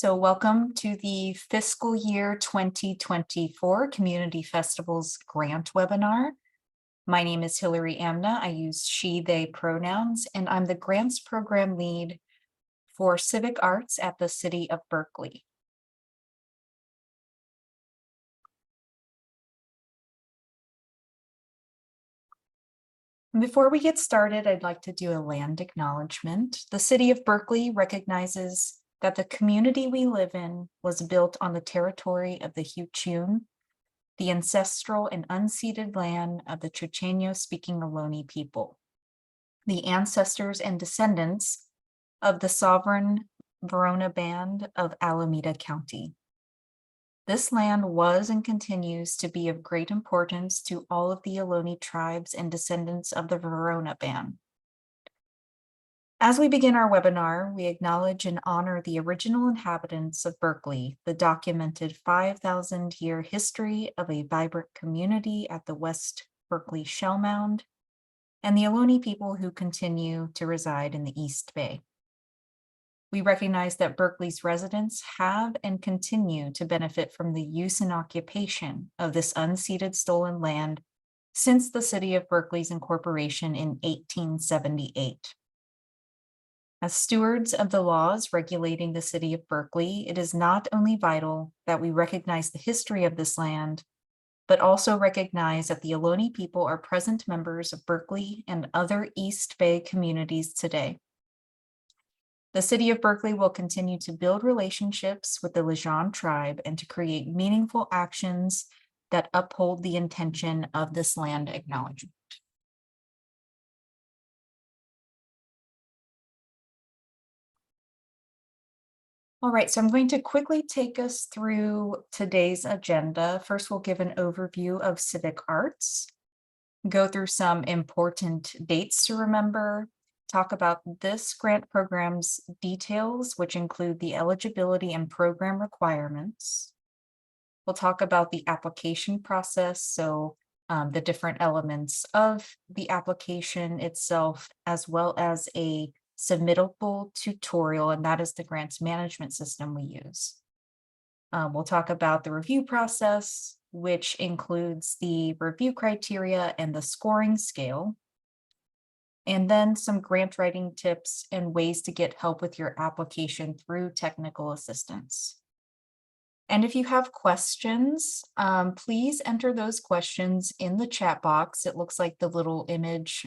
So welcome to the fiscal year 2024 Community Festivals Grant webinar. My name is Hillary Amna. I use she, they pronouns, and I'm the Grants Program Lead for Civic Arts at the City of Berkeley. Before we get started, I'd like to do a land acknowledgement. The City of Berkeley recognizes that the community we live in was built on the territory of the Huichin, the ancestral and unceded land of the Chochenyo-speaking Ohlone people, the ancestors and descendants of the sovereign Verona Band of Alameda County. This land was and continues to be of great importance to all of the Ohlone tribes and descendants of the Verona Band. As we begin our webinar, we acknowledge and honor the original inhabitants of Berkeley, the documented 5,000-year history of a vibrant community at the West Berkeley Shell Mound, and the Ohlone people who continue to reside in the East Bay. We recognize that Berkeley's residents have and continue to benefit from the use and occupation of this unceded stolen land since the City of Berkeley's incorporation in 1878. As stewards of the laws regulating the City of Berkeley, it is not only vital that we recognize the history of this land, but also recognize that the Ohlone people are present members of Berkeley and other East Bay communities today. The City of Berkeley will continue to build relationships with the Lejeune tribe and to create meaningful actions that uphold the intention of this land acknowledgement. All right, so I'm going to quickly take us through today's agenda. First, we'll give an overview of civic arts, go through some important dates to remember, talk about this grant program's details, which include the eligibility and program requirements. We'll talk about the application process, so the different elements of the application itself, as well as a submittable tutorial, and that is the grants management system we use. We'll talk about the review process, which includes the review criteria and the scoring scale, and then some grant writing tips and ways to get help with your application through technical assistance. And if you have questions, please enter those questions in the chat box. It looks like the little image,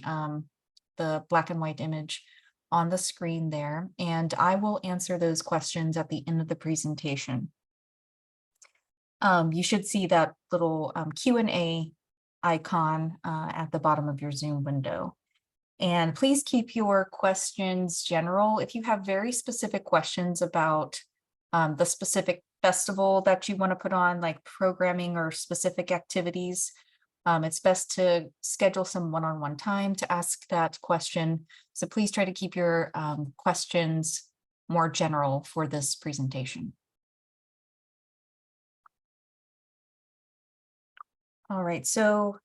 the black and white image on the screen there, and I will answer those questions at the end of the presentation. You should see that little Q&A icon at the bottom of your Zoom window. And please keep your questions general. If you have very specific questions about the specific festival that you want to put on, like programming or specific activities, it's best to schedule some one-on-one time to ask that question. So please try to keep your questions more general for this presentation. All right, so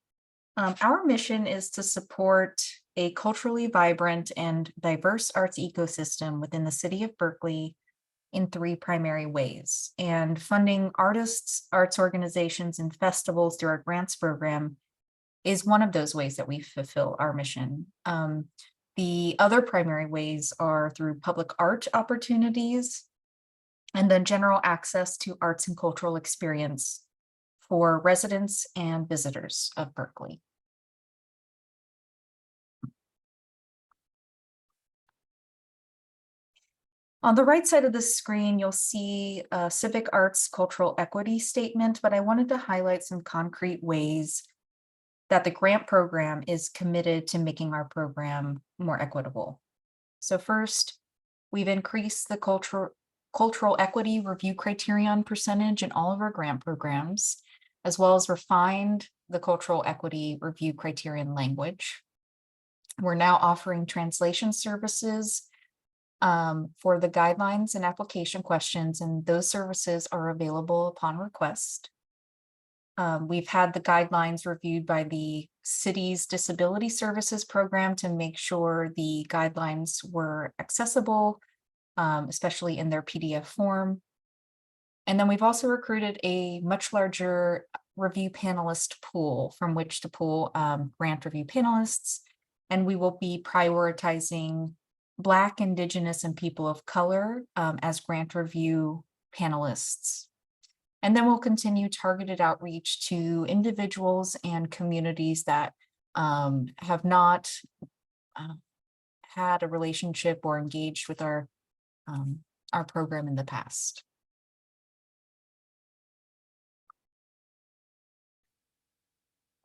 our mission is to support a culturally vibrant and diverse arts ecosystem within the City of Berkeley in three primary ways. And funding artists, arts organizations, and festivals through our grants program is one of those ways that we fulfill our mission. The other primary ways are through public art opportunities and then general access to arts and cultural experience for residents and visitors of Berkeley. On the right side of the screen, you'll see a civic arts cultural equity statement, but I wanted to highlight some concrete ways that the grant program is committed to making our program more equitable. So first, we've increased the cultural equity review criterion percentage in all of our grant programs, as well as refined the cultural equity review criterion language. We're now offering translation services for the guidelines and application questions, and those services are available upon request. We've had the guidelines reviewed by the city's disability services program to make sure the guidelines were accessible, especially in their PDF form. And then we've also recruited a much larger review panelist pool from which to pull grant review panelists. And we will be prioritizing Black, Indigenous, and people of color as grant review panelists. And then we'll continue targeted outreach to individuals and communities that have not had a relationship or engaged with our program in the past.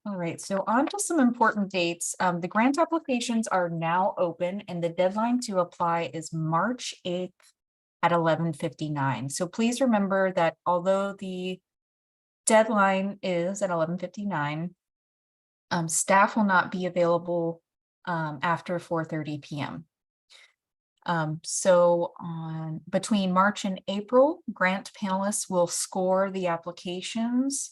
All right, so on to some important dates. The grant applications are now open and the deadline to apply is March 8th at 11:59. So please remember that although the deadline is at 11:59, staff will not be available after 4:30 p.m. So between March and April, grant panelists will score the applications,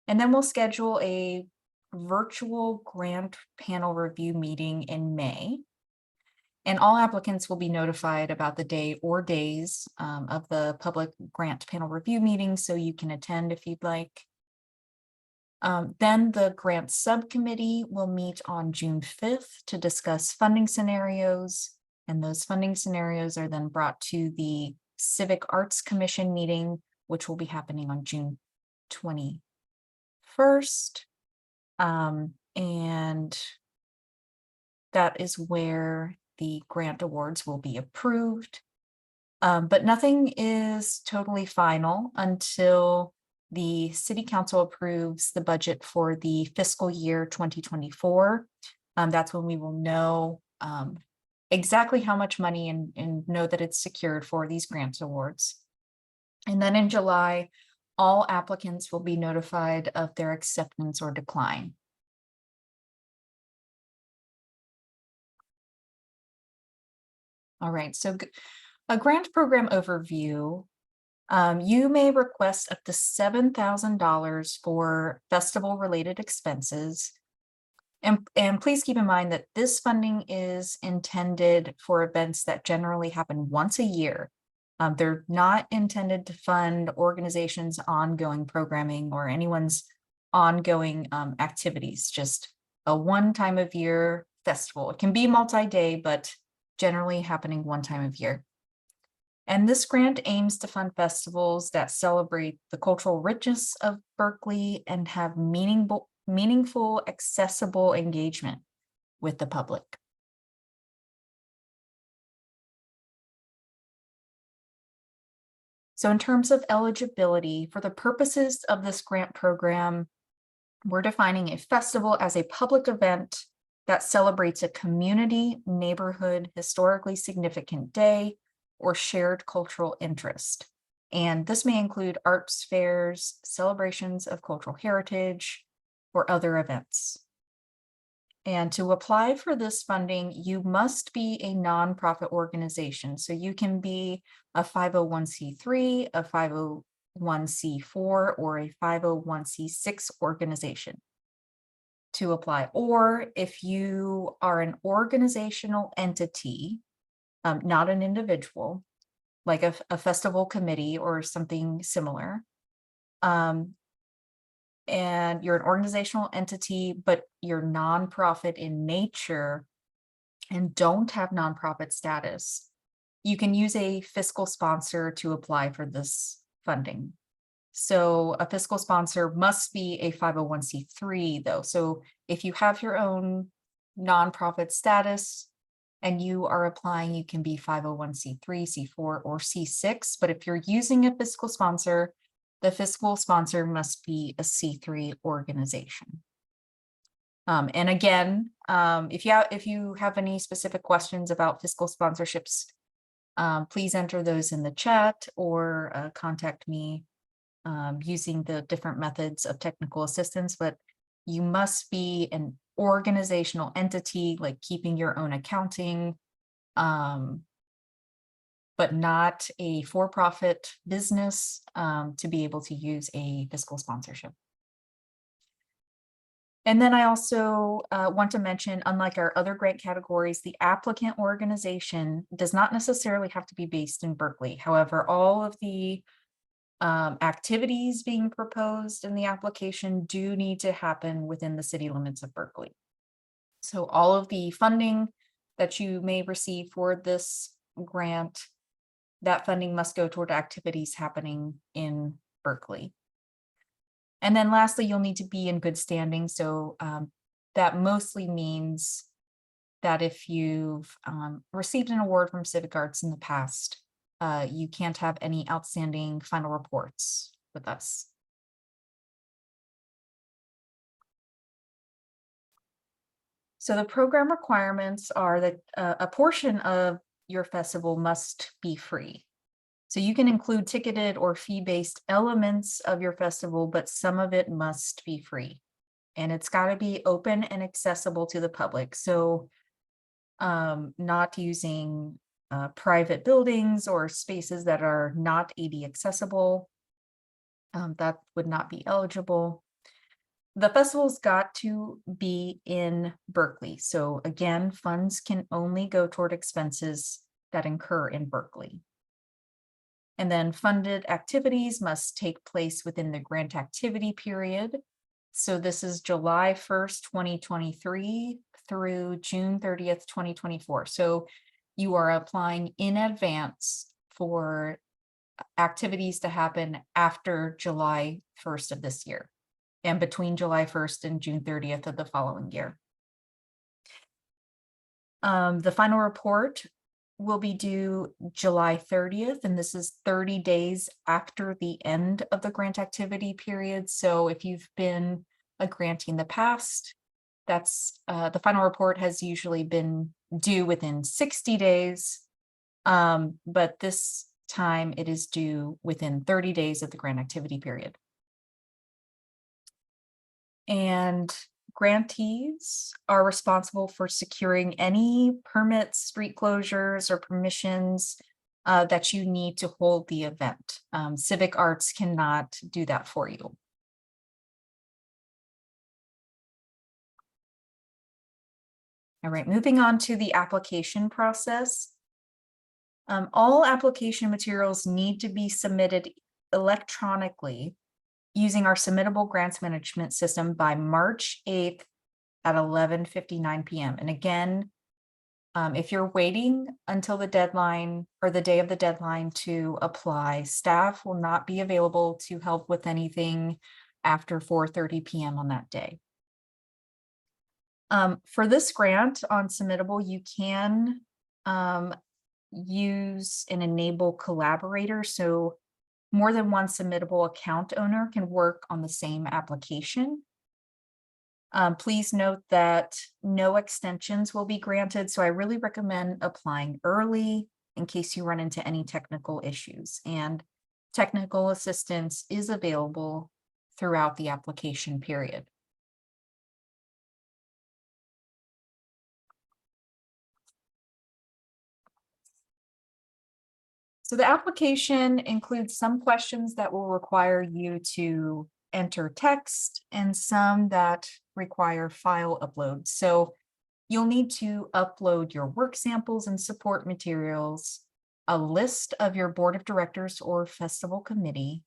and then we'll schedule a virtual grant panel review meeting in May. And all applicants will be notified about the day or days of the public grant panel review meeting, so you can attend if you'd like. Then the grant subcommittee will meet on June 5th to discuss funding scenarios, and those funding scenarios are then brought to the Civic Arts Commission meeting, which will be happening on June 21st. And that is where the grant awards will be approved. But nothing is totally final until the City Council approves the budget for the fiscal year 2024. That's when we will know exactly how much money and know that it's secured for these grant awards. And then in July, all applicants will be notified of their acceptance or decline. All right, so a grant program overview. You may request up to $7,000 for festival-related expenses. And please keep in mind that this funding is intended for events that generally happen once a year. They're not intended to fund organizations' ongoing programming or anyone's ongoing activities, just a one time of year festival. It can be multi-day, but generally happening one time of year. And this grant aims to fund festivals that celebrate the cultural richness of Berkeley and have meaningful, accessible engagement with the public. So in terms of eligibility, for the purposes of this grant program, we're defining a festival as a public event that celebrates a community, neighborhood, historically significant day, or shared cultural interest. And this may include arts fairs, celebrations of cultural heritage, or other events. And to apply for this funding, you must be a nonprofit organization. So you can be a 501c3, a 501c4, or a 501c6 organization to apply. Or if you are an organizational entity, not an individual, like a festival committee or something similar, and you're an organizational entity, but you're nonprofit in nature and don't have nonprofit status, you can use a fiscal sponsor to apply for this funding. So a fiscal sponsor must be a 501c3 though. So if you have your own nonprofit status and you are applying, you can be 501c3, C4, or C6. But if you're using a fiscal sponsor, the fiscal sponsor must be a C3 organization. And again, if you have any specific questions about fiscal sponsorships, please enter those in the chat or contact me using the different methods of technical assistance. But you must be an organizational entity, like keeping your own accounting, but not a for-profit business to be able to use a fiscal sponsorship. And then I also want to mention, unlike our other grant categories, the applicant organization does not necessarily have to be based in Berkeley. However, all of the activities being proposed in the application do need to happen within the city limits of Berkeley. So all of the funding that you may receive for this grant, that funding must go toward activities happening in Berkeley. And then lastly, you'll need to be in good standing. So that mostly means that if you've received an award from Civic Arts in the past, you can't have any outstanding final reports with us. So the program requirements are that a portion of your festival must be free. So you can include ticketed or fee-based elements of your festival, but some of it must be free. And it's got to be open and accessible to the public. So not using private buildings or spaces that are not AD accessible. That would not be eligible. The festival's got to be in Berkeley. So again, funds can only go toward expenses that incur in Berkeley. And then funded activities must take place within the grant activity period. So this is July 1st, 2023 through June 30th, 2024. So you are applying in advance for activities to happen after July 1st of this year and between July 1st and June 30th of the following year. The final report will be due July 30th, and this is 30 days after the end of the grant activity period. So if you've been a grantee in the past, that's the final report has usually been due within 60 days, but this time it is due within 30 days of the grant activity period. And grantees are responsible for securing any permits, street closures, or permissions that you need to hold the event. Civic Arts cannot do that for you. All right, moving on to the application process. All application materials need to be submitted electronically using our submittable grants management system by March 8th at 11:59 p.m. And again, if you're waiting until the deadline or the day of the deadline to apply, staff will not be available to help with anything after 4:30 p.m. on that day. For this grant on submittable, you can use and enable collaborator. So more than one submittable account owner can work on the same application. Please note that no extensions will be granted, so I really recommend applying early in case you run into any technical issues, and technical assistance is available throughout the application period. So the application includes some questions that will require you to enter text and some that require file upload. So you'll need to upload your work samples and support materials, a list of your board of directors or festival committee.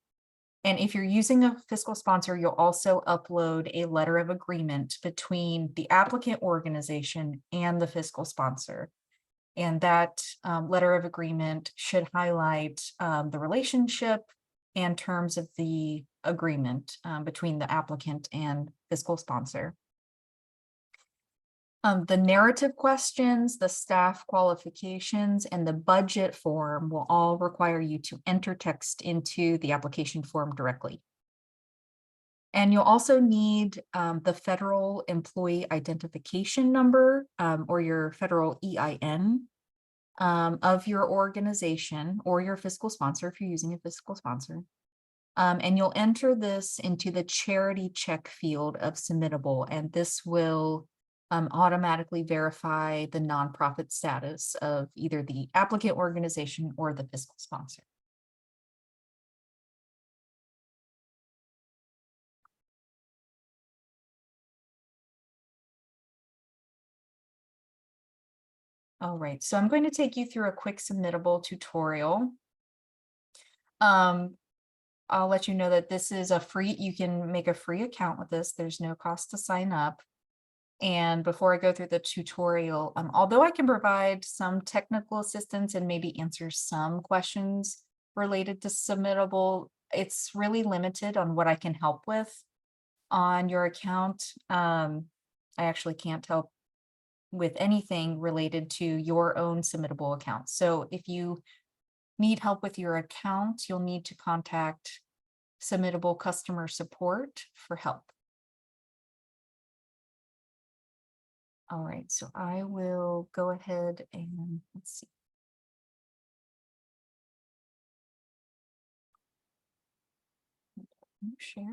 And if you're using a fiscal sponsor, you'll also upload a letter of agreement between the applicant organization and the fiscal sponsor. And that letter of agreement should highlight the relationship and terms of the agreement between the applicant and fiscal sponsor. The narrative questions, the staff qualifications, and the budget form will all require you to enter text into the application form directly. And you'll also need the federal employee identification number or your federal EIN of your organization or your fiscal sponsor if you're using a fiscal sponsor. And you'll enter this into the charity check field of submittable, and this will automatically verify the nonprofit status of either the applicant organization or the fiscal sponsor. All right, so I'm going to take you through a quick submittable tutorial. I'll let you know that this is a free, you can make a free account with this. There's no cost to sign up. And before I go through the tutorial, although I can provide some technical assistance and maybe answer some questions related to submittable, it's really limited on what I can help with on your account. I actually can't help with anything related to your own submittable account. So if you need help with your account, you'll need to contact submittable customer support for help. All right, so I will go ahead and let's see. Share.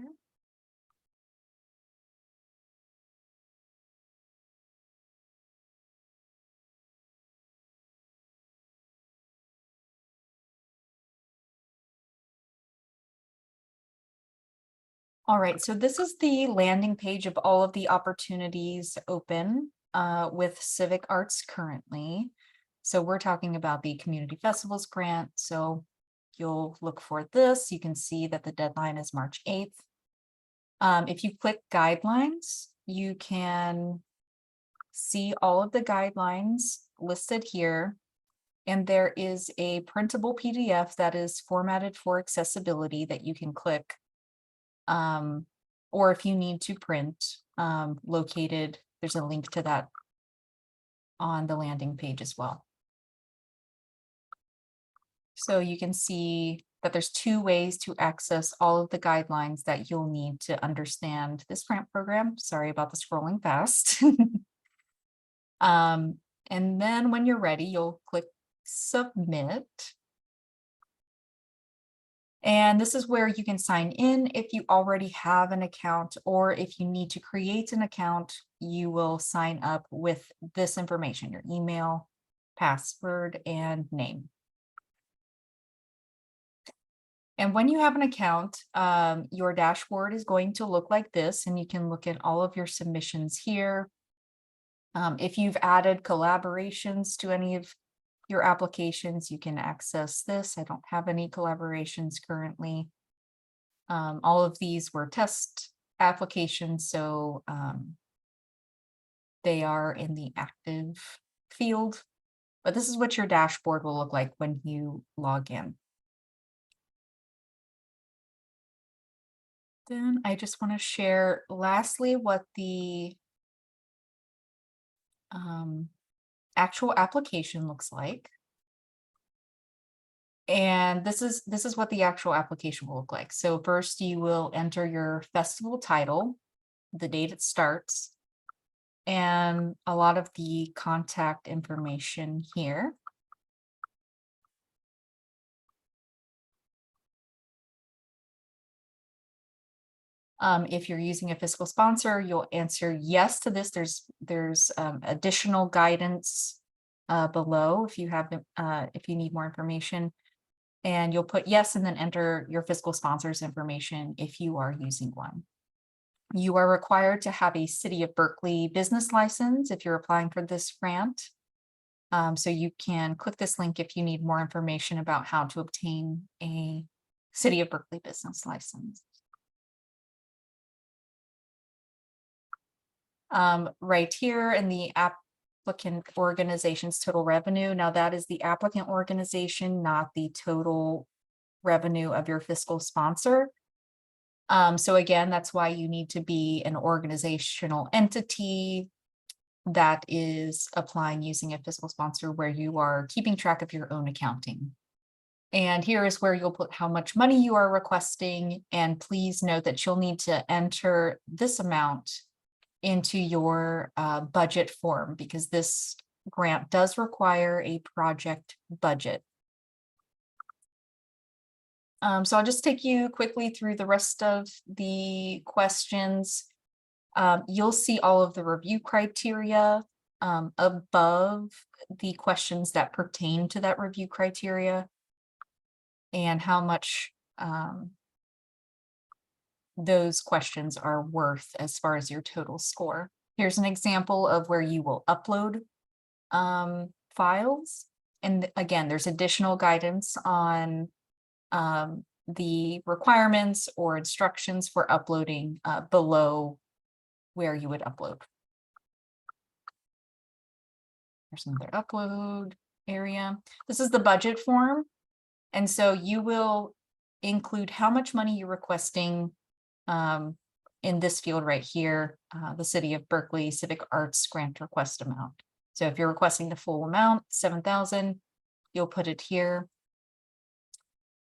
All right, so this is the landing page of all of the opportunities open with Civic Arts currently. So we're talking about the Community Festivals grant. So you'll look for this. You can see that the deadline is March 8th. If you click guidelines, you can see all of the guidelines listed here. And there is a printable PDF that is formatted for accessibility that you can click. Or if you need to print, located, there's a link to that on the landing page as well. So you can see that there's two ways to access all of the guidelines that you'll need to understand this grant program. Sorry about the scrolling fast. And then when you're ready, you'll click submit. And this is where you can sign in if you already have an account, or if you need to create an account, you will sign up with this information, your email, password, and name. And when you have an account, your dashboard is going to look like this, and you can look at all of your submissions here. If you've added collaborations to any of your applications, you can access this. I don't have any collaborations currently. All of these were test applications, so they are in the active field. But this is what your dashboard will look like when you log in. Then I just want to share lastly what the actual application looks like. And this is what the actual application will look like. So first you will enter your festival title, the date it starts, and a lot of the contact information here. If you're using a fiscal sponsor, you'll answer yes to this. There's additional guidance below if you have if you need more information, and you'll put yes and then enter your fiscal sponsor's information if you are using one. You are required to have a City of Berkeley business license if you're applying for this grant. So you can click this link if you need more information about how to obtain a City of Berkeley business license. Right here in the applicant organization's total revenue. Now that is the applicant organization, not the total revenue of your fiscal sponsor. So again, that's why you need to be an organizational entity that is applying using a fiscal sponsor where you are keeping track of your own accounting. And here is where you'll put how much money you are requesting. And please note that you'll need to enter this amount into your budget form, because this grant does require a project budget. So I'll just take you quickly through the rest of the questions. You'll see all of the review criteria above the questions that pertain to that review criteria and how much those questions are worth as far as your total score. Here's an example of where you will upload files. And again, there's additional guidance on the requirements or instructions for uploading below where you would upload. There's another upload area. This is the budget form. And so you will include how much money you're requesting in this field right here, the City of Berkeley Civic Arts grant request amount. So if you're requesting the full amount, 7,000, you'll put it here.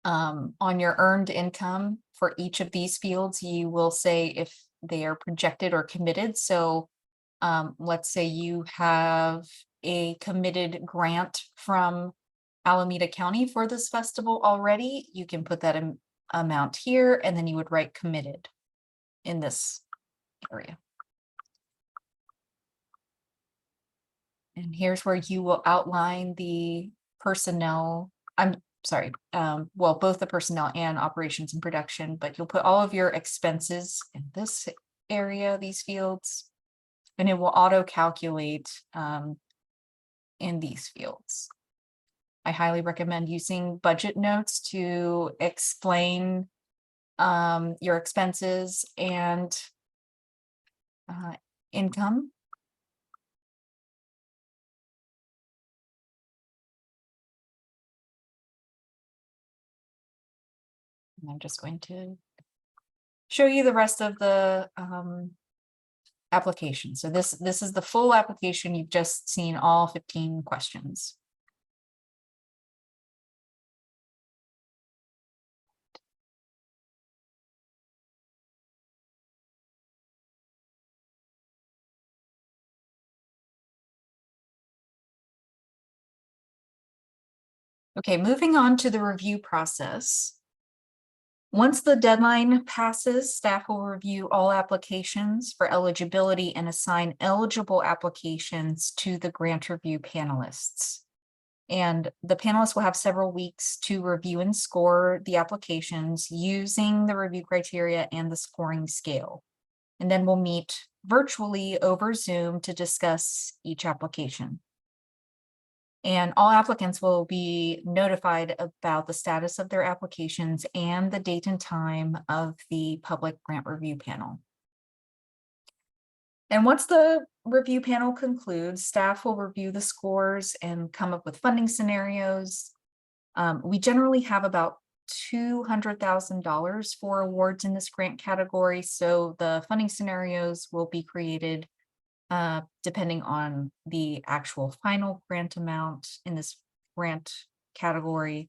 On your earned income for each of these fields, you will say if they are projected or committed. So let's say you have a committed grant from Alameda County for this festival already, you can put that amount here, and then you would write committed in this area. And here's where you will outline the personnel. I'm sorry, well, both the personnel and operations and production, but you'll put all of your expenses in this area, these fields, and it will auto calculate in these fields. I highly recommend using budget notes to explain your expenses and income. And I'm just going to show you the rest of the application. So this is the full application. You've just seen all 15 questions. Okay, moving on to the review process. Once the deadline passes, staff will review all applications for eligibility and assign eligible applications to the grant review panelists. And the panelists will have several weeks to review and score the applications using the review criteria and the scoring scale. And then we'll meet virtually over Zoom to discuss each application. And all applicants will be notified about the status of their applications and the date and time of the public grant review panel. And once the review panel concludes, staff will review the scores and come up with funding scenarios. We generally have about $200,000 for awards in this grant category, so the funding scenarios will be created depending on the actual final grant amount in this grant category,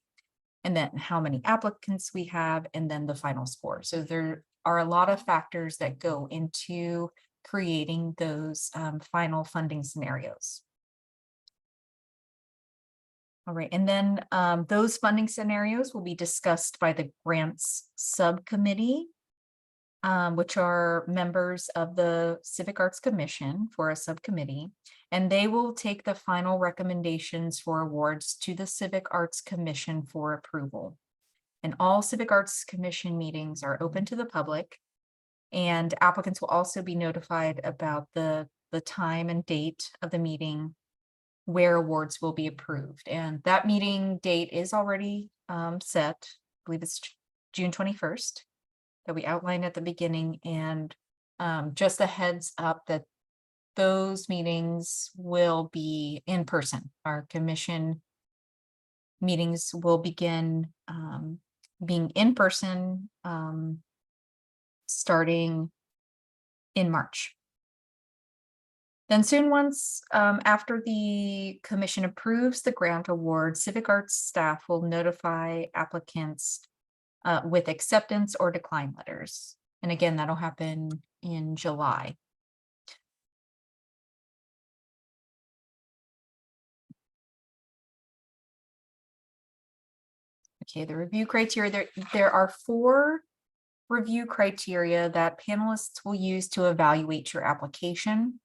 and then how many applicants we have, and then the final score. So there are a lot of factors that go into creating those final funding scenarios. All right, and then those funding scenarios will be discussed by the grants subcommittee, which are members of the Civic Arts Commission for a subcommittee, and they will take the final recommendations for awards to the Civic Arts Commission for approval. And all Civic Arts Commission meetings are open to the public, and applicants will also be notified about the time and date of the meeting where awards will be approved. And that meeting date is already set. I believe it's June 21st. That we outlined at the beginning, and just a heads up that those meetings will be in person. Our commission meetings will begin being in person starting in March. Then soon, once after the commission approves the grant award, Civic Arts staff will notify applicants with acceptance or decline letters. And again, that'll happen in July. Okay, the review criteria, there are 4 review criteria that panelists will use to evaluate your application.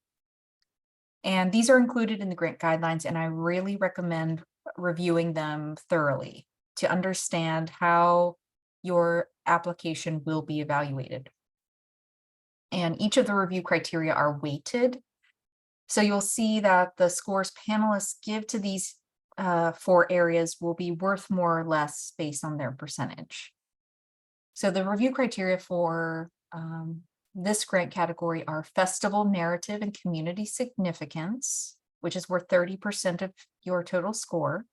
And these are included in the grant guidelines, and I really recommend reviewing them thoroughly to understand how your application will be evaluated. And each of the review criteria are weighted. So you'll see that the scores panelists give to these 4 areas will be worth more or less based on their percentage. So the review criteria for this grant category are festival narrative and community significance, which is worth 30% of your total score.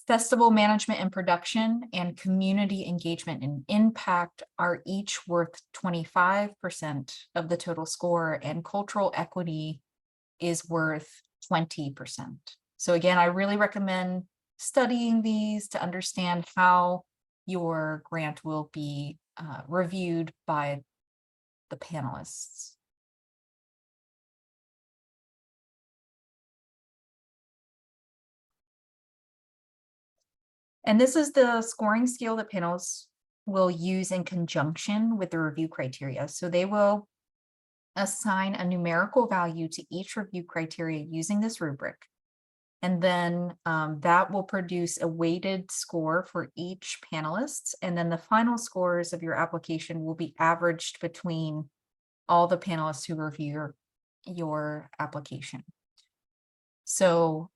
Festival management and production and community engagement and impact are each worth 25% of the total score, and cultural equity is worth 20%. So again, I really recommend studying these to understand how your grant will be reviewed by the panelists. And this is the scoring scale that panels will use in conjunction with the review criteria. So they will assign a numerical value to each review criteria using this rubric. And then that will produce a weighted score for each panelist. And then the final scores of your application will be averaged between all the panelists who review your application. So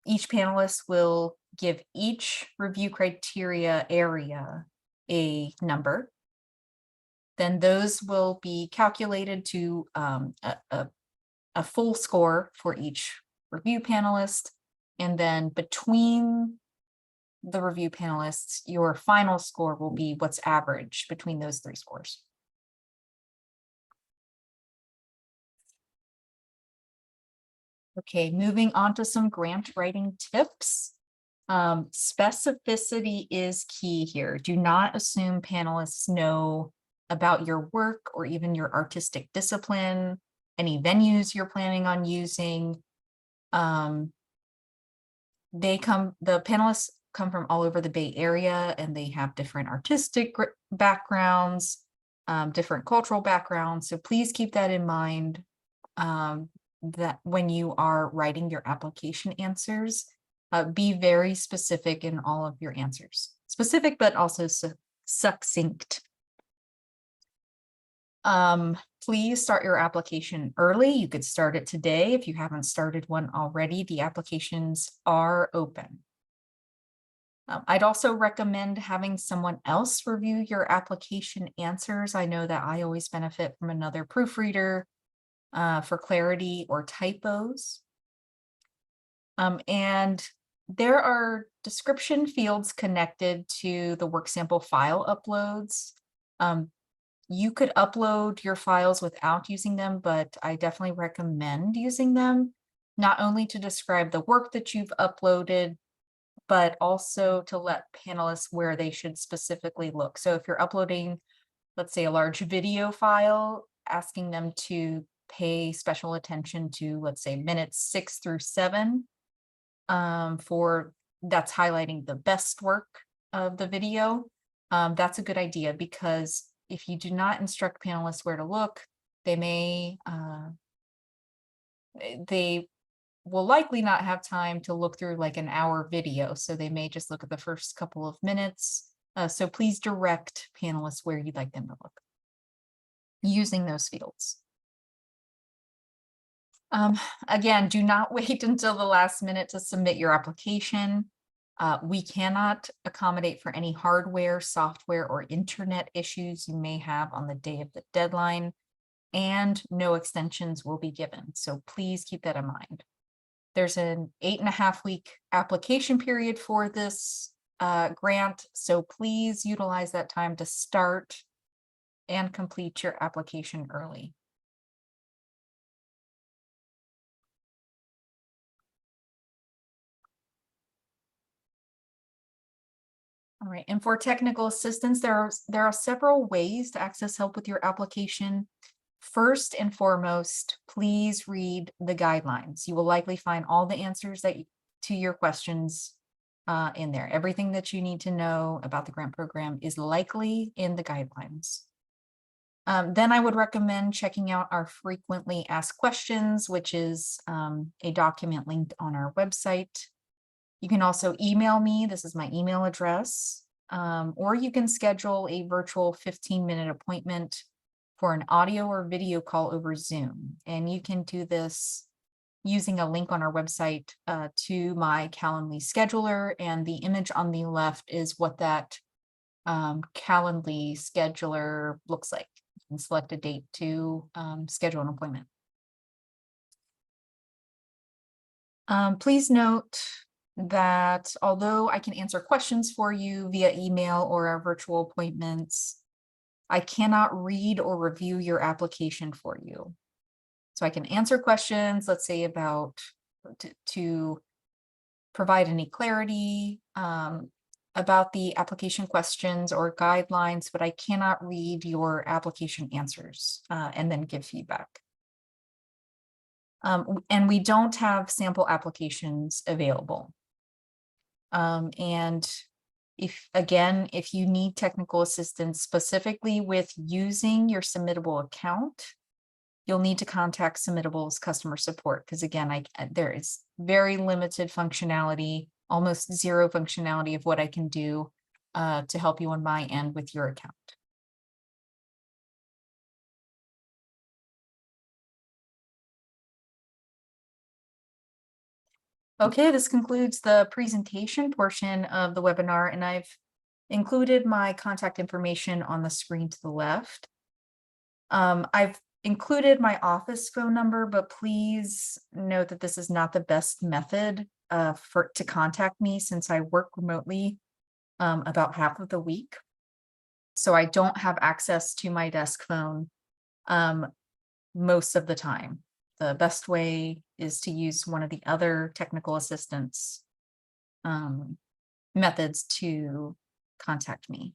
each panelist will give each review criteria area a number. Then those will be calculated to a full score for each review panelist. And then between the review panelists, your final score will be what's averaged between those three scores. Okay, moving on to some grant writing tips. Specificity is key here. Do not assume panelists know about your work or even your artistic discipline, any venues you're planning on using. The panelists come from all over the Bay Area, and they have different artistic backgrounds, different cultural backgrounds. So please keep that in mind. That when you are writing your application answers, be very specific in all of your answers. Specific, but also succinct. Please start your application early. You could start it today if you haven't started one already. The applications are open. I'd also recommend having someone else review your application answers. I know that I always benefit from another proofreader for clarity or typos. And there are description fields connected to the work sample file uploads. You could upload your files without using them, but I definitely recommend using them, not only to describe the work that you've uploaded, but also to let panelists where they should specifically look. So if you're uploading, let's say, a large video file, asking them to pay special attention to, let's say, minutes 6 through 7, for that's highlighting the best work of the video. That's a good idea, because if you do not instruct panelists where to look, they will likely not have time to look through like an hour video. So they may just look at the first couple of minutes. So please direct panelists where you'd like them to look using those fields. Again, do not wait until the last minute to submit your application. We cannot accommodate for any hardware, software, or internet issues you may have on the day of the deadline, and no extensions will be given. So please keep that in mind. There's an 8.5-week application period for this grant, so please utilize that time to start and complete your application early. All right, and for technical assistance, there are several ways to access help with your application. First and foremost, please read the guidelines. You will likely find all the answers to your questions in there. Everything that you need to know about the grant program is likely in the guidelines. Then I would recommend checking out our frequently asked questions, which is a document linked on our website. You can also email me. This is my email address, or you can schedule a virtual 15-minute appointment for an audio or video call over Zoom. And you can do this using a link on our website to my Calendly scheduler, and the image on the left is what that Calendly scheduler looks like. You can select a date to schedule an appointment. Please note that although I can answer questions for you via email or our virtual appointments, I cannot read or review your application for you. So I can answer questions, let's say about to provide any clarity about the application questions or guidelines, but I cannot read your application answers and then give feedback. And we don't have sample applications available. And if you need technical assistance specifically with using your Submittable account, you'll need to contact Submittable's customer support, because again, there is very limited functionality, almost zero functionality of what I can do to help you on my end with your account. Okay, this concludes the presentation portion of the webinar, and I've included my contact information on the screen to the left. I've included my office phone number, but please note that this is not the best method to contact me, since I work remotely about half of the week. So I don't have access to my desk phone most of the time. The best way is to use one of the other technical assistance methods to contact me.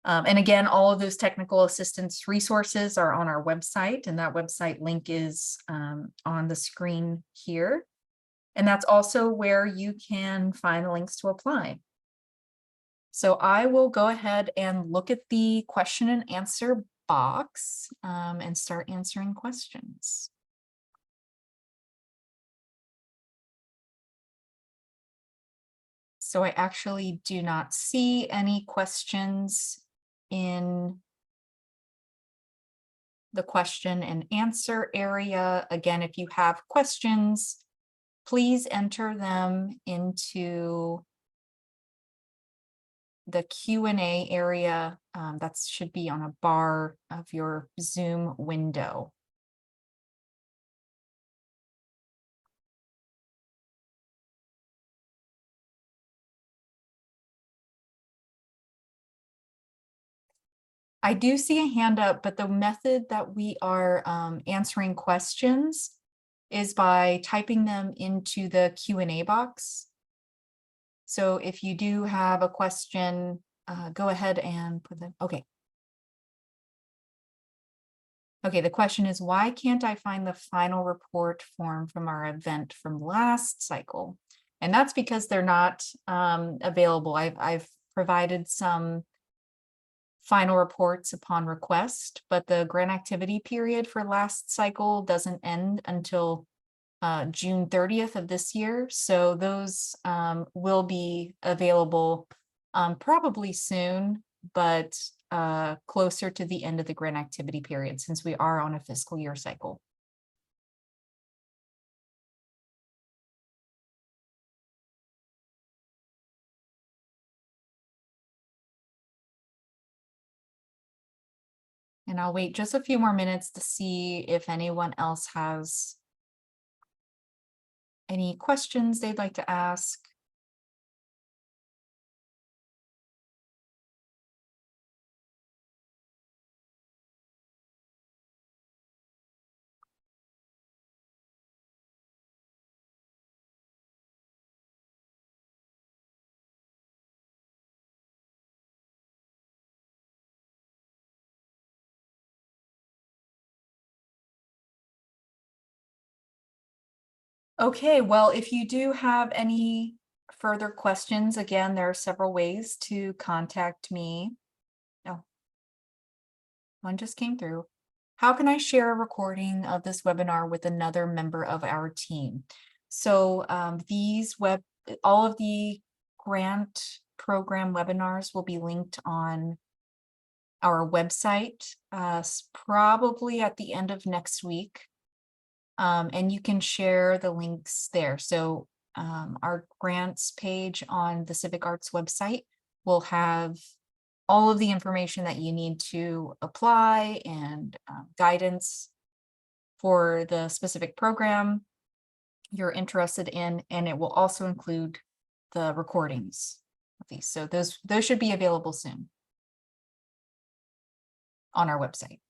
And again, all of those technical assistance resources are on our website, and that website link is on the screen here. And that's also where you can find the links to apply. So I will go ahead and look at the question and answer box and start answering questions. So I actually do not see any questions in the question and answer area. Again, if you have questions, please enter them into the Q&A area that should be on a bar of your Zoom window. I do see a hand up, but the method that we are answering questions is by typing them into the Q&A box. So if you do have a question, go ahead and put them. Okay. Okay, the question is, why can't I find the final report form from our event from last cycle? And that's because they're not available. I've provided some final reports upon request, but the grant activity period for last cycle doesn't end until June 30th of this year. So those will be available probably soon, but closer to the end of the grant activity period, since we are on a fiscal year cycle. And I'll wait just a few more minutes to see if anyone else has any questions they'd like to ask. Okay, well, if you do have any further questions, again, there are several ways to contact me. Oh, one just came through. How can I share a recording of this webinar with another member of our team? So all of the grant program webinars will be linked on our website, probably at the end of next week. And you can share the links there. So our grants page on the Civic Arts website will have all of the information that you need to apply and guidance for the specific program you're interested in, and it will also include the recordings of these. So those should be available soon on our website.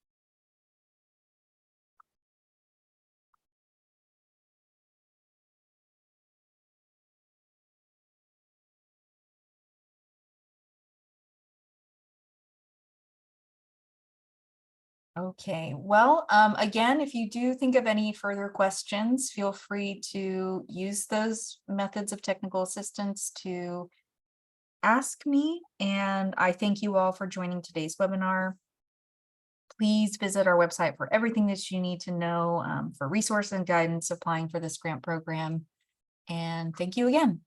Okay, well, again, if you do think of any further questions, feel free to use those methods of technical assistance to ask me. And I thank you all for joining today's webinar. Please visit our website for everything that you need to know for resource and guidance applying for this grant program. And thank you again.